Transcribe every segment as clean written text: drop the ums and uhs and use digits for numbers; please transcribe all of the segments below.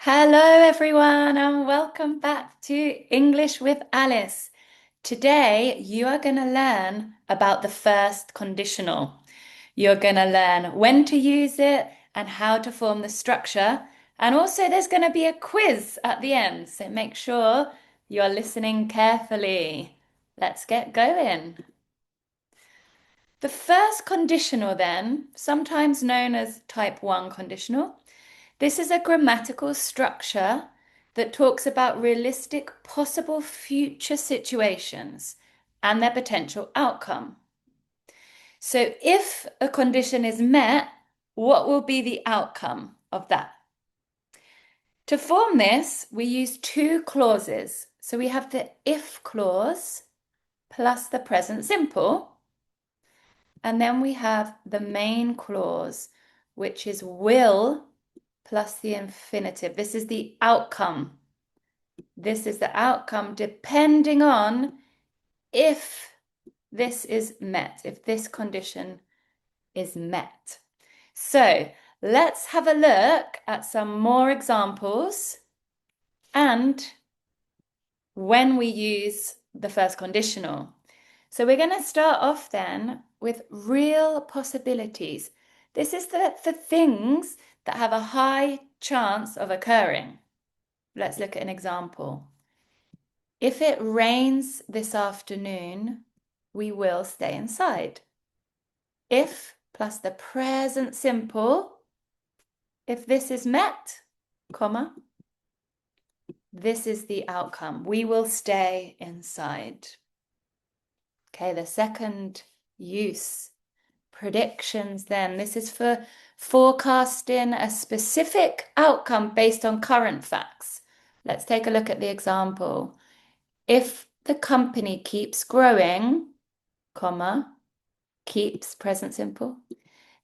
Hello, everyone, and welcome back to English with Alice. Today, you are going to learn about the first conditional. You're going to learn when to use it and how to form the structure. And also, there's going to be a quiz at the end, so make sure you're listening carefully. Let's get going. The first conditional, then, sometimes known as type 1 conditional, this is a grammatical structure that talks about realistic possible future situations and their potential outcome. So if a condition is met, what will be the outcome of that? To form this, we use two clauses. So we have the if clause plus the present simple. And then we have the main clause, which is will plus the infinitive. This is the outcome. This is the outcome depending on if this is met, if this condition is met. So let's have a look at some more examples and when we use the first conditional. So we're going to start off then with real possibilities. This is for things that have a high chance of occurring. Let's look at an example. If it rains this afternoon, we will stay inside. If plus the present simple, if this is met, comma, this is the outcome. We will stay inside. Okay, the second use, predictions then. This is for forecasting a specific outcome based on current facts. Let's take a look at the example. If the company keeps growing, comma, keeps present simple,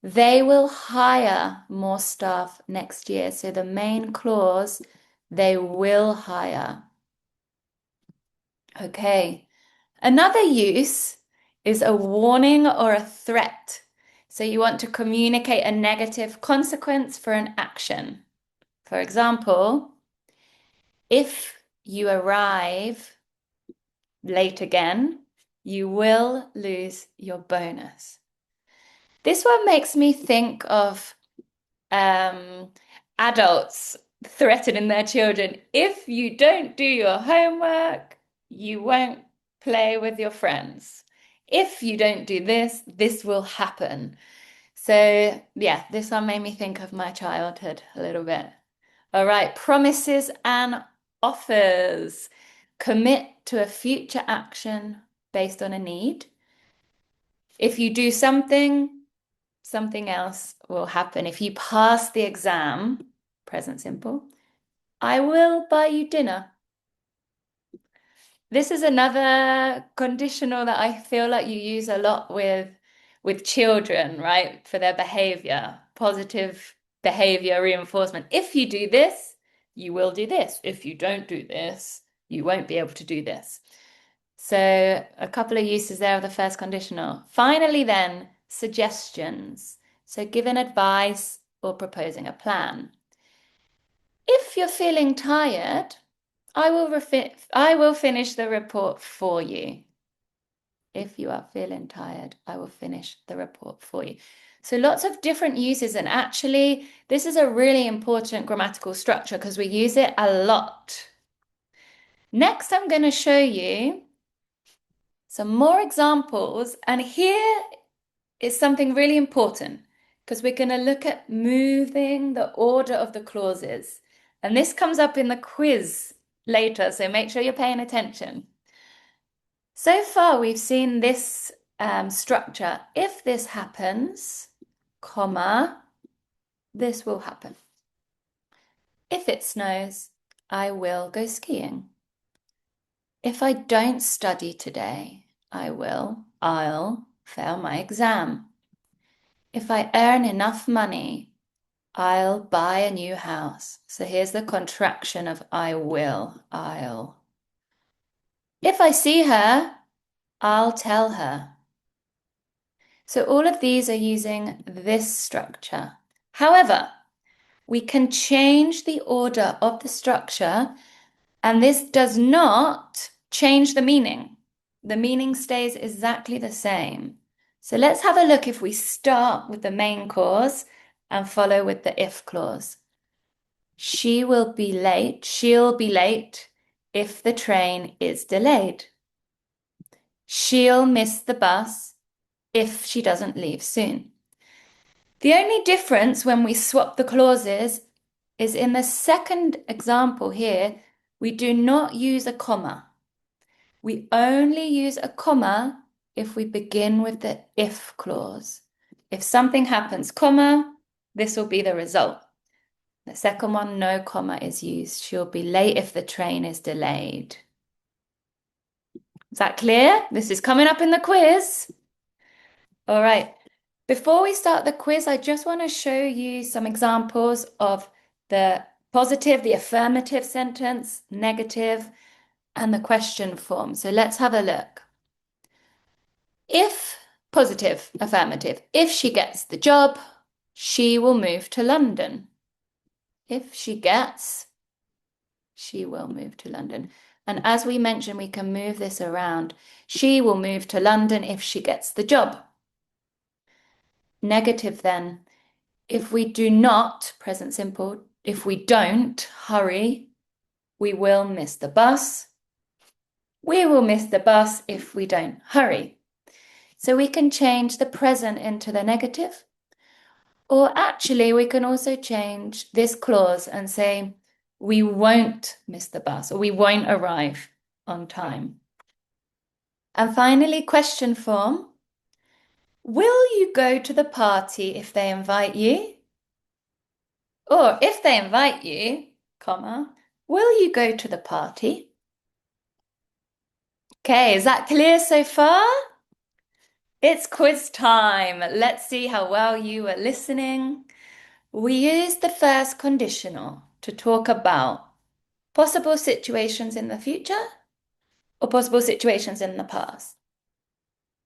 they will hire more staff next year. So the main clause, they will hire. Okay. Another use is a warning or a threat. So you want to communicate a negative consequence for an action. For example, if you arrive late again, you will lose your bonus. This one makes me think of adults threatening their children. If you don't do your homework, you won't play with your friends. If you don't do this, this will happen. So, yeah, this one made me think of my childhood a little bit. All right, promises and offers. Commit to a future action based on a need. If you do something, something else will happen. If you pass the exam, present simple, I will buy you dinner. This is another conditional that I feel like you use a lot with children, right? For their behavior, positive behavior reinforcement. If you do this, you will do this. If you don't do this, you won't be able to do this. So a couple of uses there of the first conditional. Finally, then, suggestions. So giving advice or proposing a plan. If you're feeling tired, I will finish the report for you. If you are feeling tired, I will finish the report for you. So lots of different uses, and actually this is a really important grammatical structure because we use it a lot. Next, I'm going to show you some more examples, and here is something really important because we're going to look at moving the order of the clauses. And this comes up in the quiz later, so make sure you're paying attention. So far, we've seen this structure. If this happens, comma, this will happen. If it snows, I will go skiing. If I don't study today, I'll fail my exam. If I earn enough money, I'll buy a new house. So here's the contraction of I'll. If I see her, I'll tell her. So all of these are using this structure. However, we can change the order of the structure, and this does not change the meaning. The meaning stays exactly the same. So let's have a look if we start with the main clause and follow with the if clause. She will be late. She'll be late if the train is delayed. She'll miss the bus if she doesn't leave soon. The only difference when we swap the clauses is in the second example here, we do not use a comma. We only use a comma if we begin with the if clause. If something happens, comma, this will be the result. The second one, no comma is used. She'll be late if the train is delayed. Is that clear? This is coming up in the quiz. All right. Before we start the quiz, I just want to show you some examples of the positive, the affirmative sentence, negative, and the question form. So let's have a look. If positive, affirmative, if she gets the job, she will move to London. If she gets, she will move to London. And as we mentioned, we can move this around. She will move to London if she gets the job. Negative then. If we do not, present simple, if we don't hurry, we will miss the bus. We will miss the bus if we don't hurry. So we can change the present into the negative. Or actually, we can also change this clause and say, we won't miss the bus, or we won't arrive on time. And finally, question form. Will you go to the party if they invite you? Or if they invite you, comma, will you go to the party? Okay, is that clear so far? It's quiz time. Let's see how well you were listening. We used the first conditional to talk about possible situations in the future or possible situations in the past.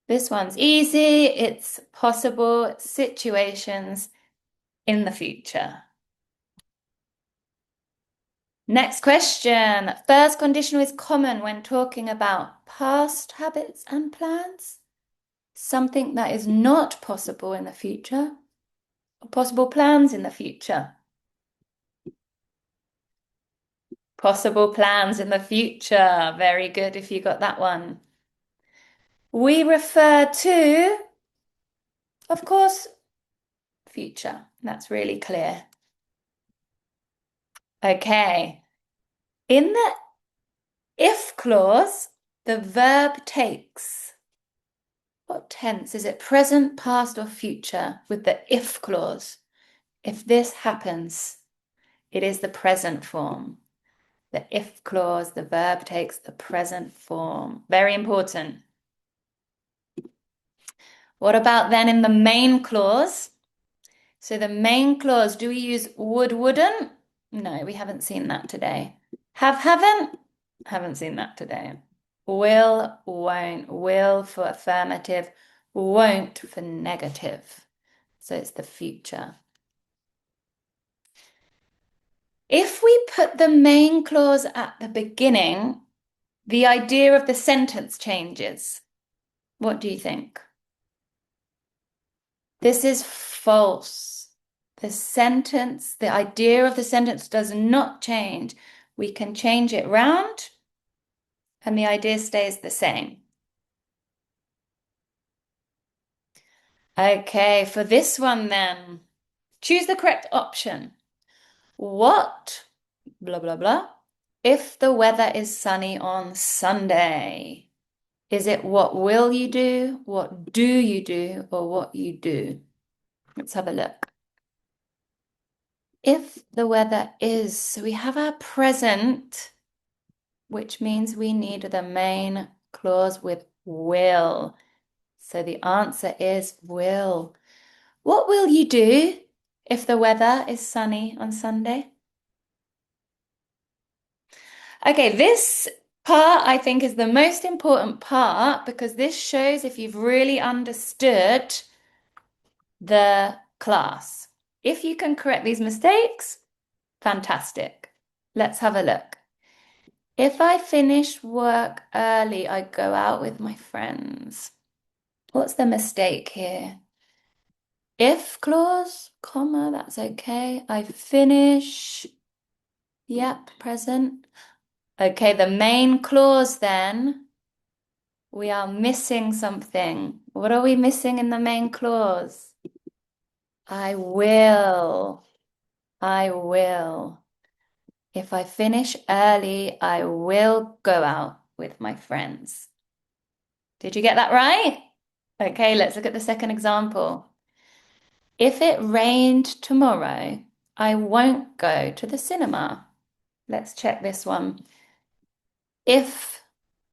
This one's easy. It's possible situations in the future. Next question. First conditional is common when talking about past habits and plans. Something that is not possible in the future or possible plans in the future. Possible plans in the future. Very good if you got that one. We refer to, of course, future. That's really clear. Okay. In the if clause, the verb takes. What tense? Is it present, past, or future with the if clause? If this happens, it is the present form. The if clause, the verb takes the present form. Very important. What about then in the main clause? So the main clause, do we use would, wouldn't? No, we haven't seen that today. Haven't? Haven't seen that today. Will, won't. Will for affirmative, won't for negative. So it's the future. If we put the main clause at the beginning, the idea of the sentence changes. What do you think? This is false. The sentence, the idea of the sentence does not change. We can change it round and the idea stays the same. Okay, for this one then, choose the correct option. What, blah, blah, blah, if the weather is sunny on Sunday? Is it what will you do, what do you do, or what you do? Let's have a look. If the weather is, so we have our present, which means we need the main clause with will. So the answer is will. What will you do if the weather is sunny on Sunday? Okay, this part I think is the most important part because this shows if you've really understood the class. If you can correct these mistakes, fantastic. Let's have a look. If I finish work early, I go out with my friends. What's the mistake here? If clause, comma, that's okay. I finish. Yep, present. Okay, the main clause then. We are missing something. What are we missing in the main clause? I will. I will. If I finish early, I will go out with my friends. Did you get that right? Okay, let's look at the second example. If it rained tomorrow, I won't go to the cinema. Let's check this one. If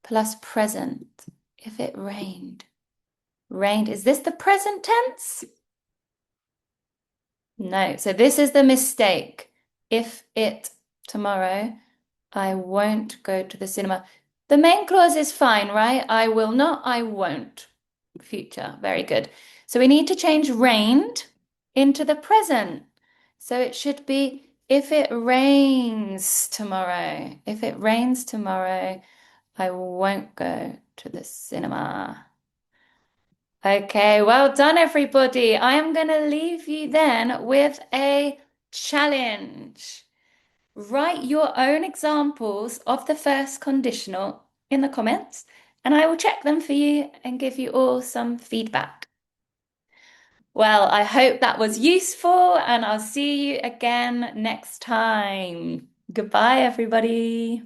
plus present. If it rained. Rained. Is this the present tense? No. So this is the mistake. If it tomorrow, I won't go to the cinema. The main clause is fine, right? I will not, I won't. Future. Very good. So we need to change rained into the present. So it should be if it rains tomorrow. If it rains tomorrow, I won't go to the cinema. Okay, well done, everybody. I am going to leave you then with a challenge. Write your own examples of the first conditional in the comments, and I will check them for you and give you all some feedback. Well, I hope that was useful, and I'll see you again next time. Goodbye, everybody.